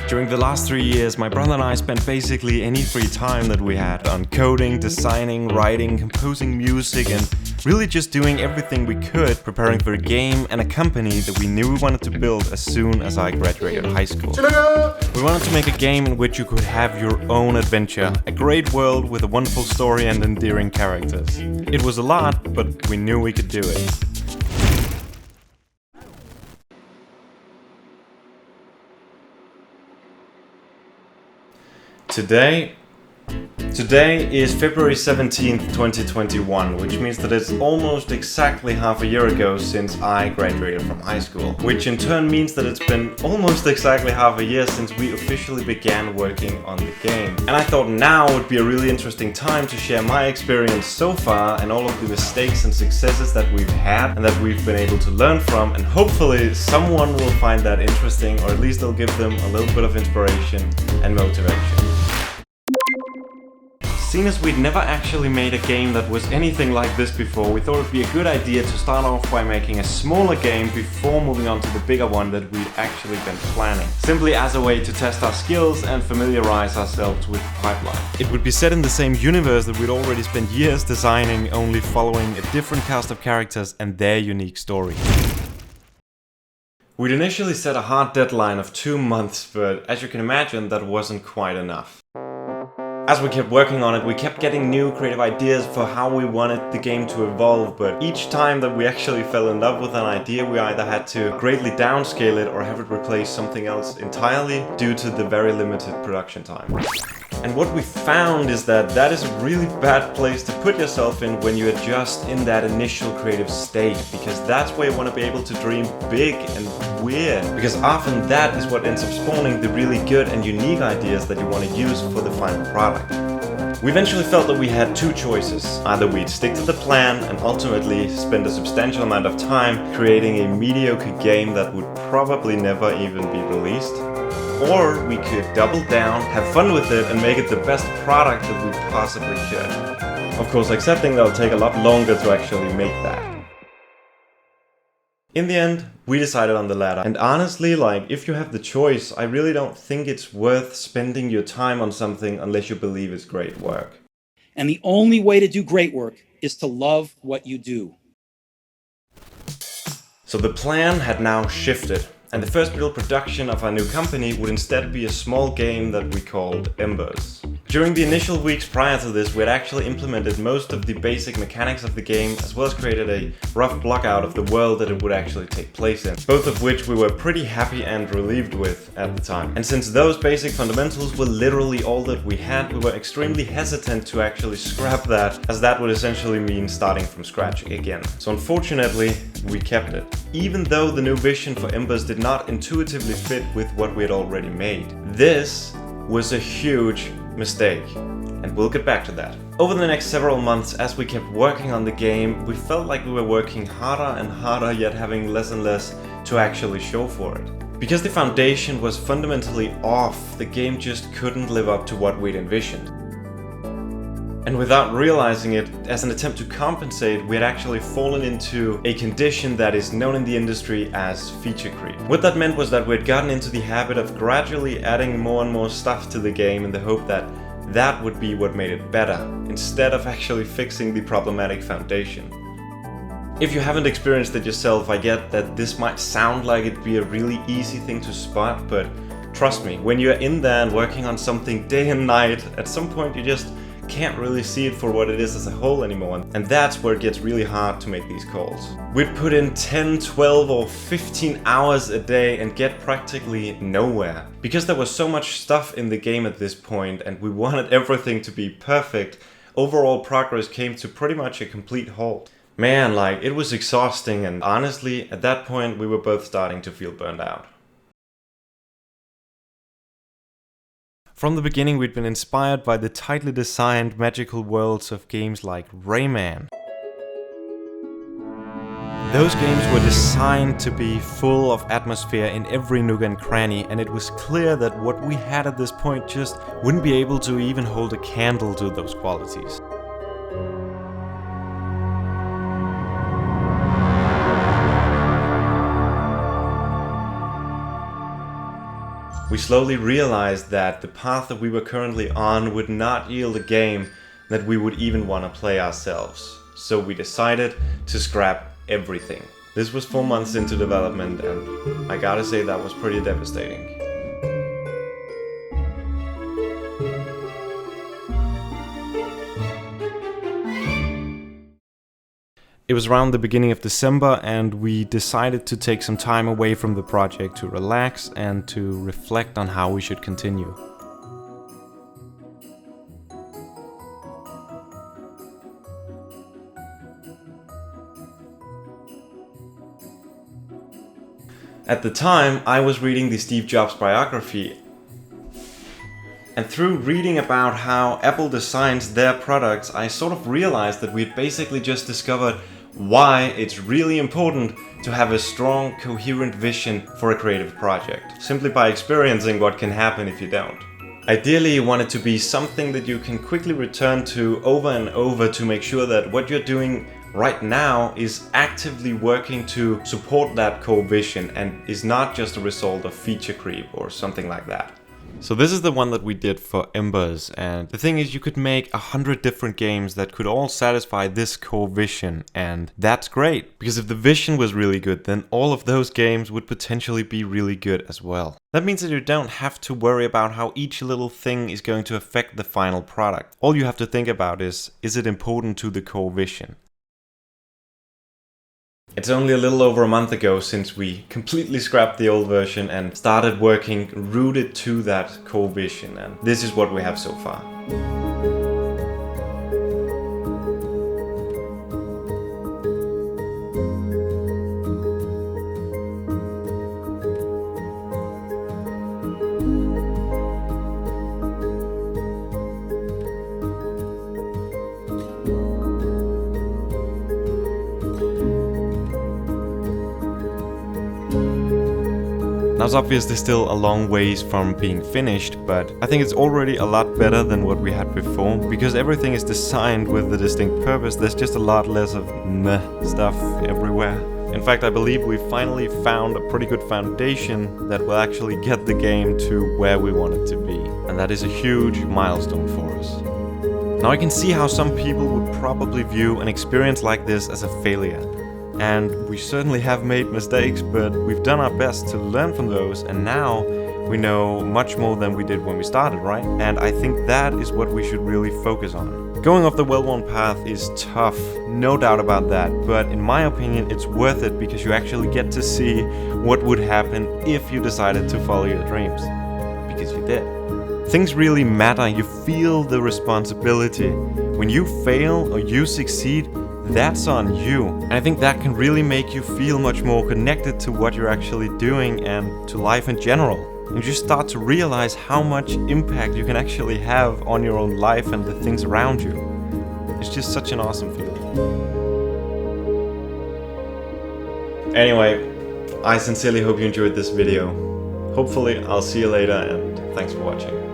During the last 3 years, my brother and I spent basically any free time that we had on coding, designing, writing, composing music, and really just doing everything we could, preparing for a game and a company that we knew we wanted to build as soon as I graduated high school. We wanted to make a game in which you could have your own adventure, a great world with a wonderful story and endearing characters. It was a lot, but we knew we could do it. Today is February 17th, 2021, which means that it's almost exactly half a year ago since I graduated from high school, which in turn means that it's been almost exactly half a year since we officially began working on the game. And I thought now would be a really interesting time to share my experience so far and all of the mistakes and successes that we've had and that we've been able to learn from, and hopefully someone will find that interesting, or at least it'll give them a little bit of inspiration and motivation. Seeing as we'd never actually made a game that was anything like this before, we thought it would be a good idea to start off by making a smaller game before moving on to the bigger one that we'd actually been planning. Simply as a way to test our skills and familiarize ourselves with the pipeline. It would be set in the same universe that we'd already spent years designing, only following a different cast of characters and their unique story. We'd initially set a hard deadline of 2 months, but as you can imagine, that wasn't quite enough. As we kept working on it, we kept getting new creative ideas for how we wanted the game to evolve, but each time that we actually fell in love with an idea, we either had to greatly downscale it or have it replace something else entirely due to the very limited production time. And what we found is that that is a really bad place to put yourself in when you're just in that initial creative state, because that's where you want to be able to dream big and weird, because often that is what ends up spawning the really good and unique ideas that you want to use for the final product. We eventually felt that we had two choices. Either we'd stick to the plan and ultimately spend a substantial amount of time creating a mediocre game that would probably never even be released, or we could double down, have fun with it, and make it the best product that we possibly could. Of course, accepting that it'll take a lot longer to actually make that. In the end, we decided on the latter. And honestly, if you have the choice, I really don't think it's worth spending your time on something unless you believe it's great work. And the only way to do great work is to love what you do. So the plan had now shifted, and the first real production of our new company would instead be a small game that we called Embers. During the initial weeks prior to this, we had actually implemented most of the basic mechanics of the game, as well as created a rough block out of the world that it would actually take place in, both of which we were pretty happy and relieved with at the time. And since those basic fundamentals were literally all that we had, we were extremely hesitant to actually scrap that, as that would essentially mean starting from scratch again. So unfortunately, we kept it, even though the new vision for Embers did not intuitively fit with what we had already made. This was a huge mistake, and we'll get back to that. Over the next several months, as we kept working on the game, we felt like we were working harder and harder, yet having less and less to actually show for it. Because the foundation was fundamentally off, the game just couldn't live up to what we'd envisioned. And without realizing it, as an attempt to compensate, we had actually fallen into a condition that is known in the industry as feature creep. What that meant was that we had gotten into the habit of gradually adding more and more stuff to the game in the hope that that would be what made it better, instead of actually fixing the problematic foundation. If you haven't experienced it yourself, I get that this might sound like it'd be a really easy thing to spot, but trust me, when you're in there and working on something day and night, at some point you just can't really see it for what it is as a whole anymore, and that's where it gets really hard to make these calls. We'd put in 10, 12 or 15 hours a day and get practically nowhere. Because there was so much stuff in the game at this point and we wanted everything to be perfect, overall progress came to pretty much a complete halt. Man, it was exhausting, and honestly, at that point we were both starting to feel burned out. From the beginning, we'd been inspired by the tightly designed magical worlds of games like Rayman. Those games were designed to be full of atmosphere in every nook and cranny, and it was clear that what we had at this point just wouldn't be able to even hold a candle to those qualities. we slowly realized that the path that we were currently on would not yield a game that we would even want to play ourselves. So we decided to scrap everything. This was 4 months into development, and I gotta say that was pretty devastating. It was around the beginning of December, and we decided to take some time away from the project to relax and to reflect on how we should continue. At the time, I was reading the Steve Jobs biography, and through reading about how Apple designs their products, I sort of realized that we'd basically just discovered why it's really important to have a strong, coherent vision for a creative project, simply by experiencing what can happen if you don't. Ideally, you want it to be something that you can quickly return to over and over to make sure that what you're doing right now is actively working to support that core vision and is not just a result of feature creep or something like that. So this is the one that we did for Embers, and the thing is, you could make 100 different games that could all satisfy this core vision, and that's great, because if the vision was really good, then all of those games would potentially be really good as well. That means that you don't have to worry about how each little thing is going to affect the final product. All you have to think about is it important to the core vision? It's only a little over a month ago since we completely scrapped the old version and started working rooted to that core vision, and this is what we have so far. Now it's obviously still a long ways from being finished, but I think it's already a lot better than what we had before, because everything is designed with a distinct purpose. There's just a lot less of meh stuff everywhere. In fact, I believe we finally found a pretty good foundation that will actually get the game to where we want it to be, and that is a huge milestone for us. Now I can see how some people would probably view an experience like this as a failure. And we certainly have made mistakes, but we've done our best to learn from those, and now we know much more than we did when we started, right? And I think that is what we should really focus on. Going off the well-worn path is tough, no doubt about that, but in my opinion it's worth it because you actually get to see what would happen if you decided to follow your dreams. Because you did. Things really matter, you feel the responsibility. When you fail or you succeed, that's on you. And I think that can really make you feel much more connected to what you're actually doing and to life in general. And you just start to realize how much impact you can actually have on your own life and the things around you. It's just such an awesome feeling. Anyway, I sincerely hope you enjoyed this video. Hopefully I'll see you later, and thanks for watching.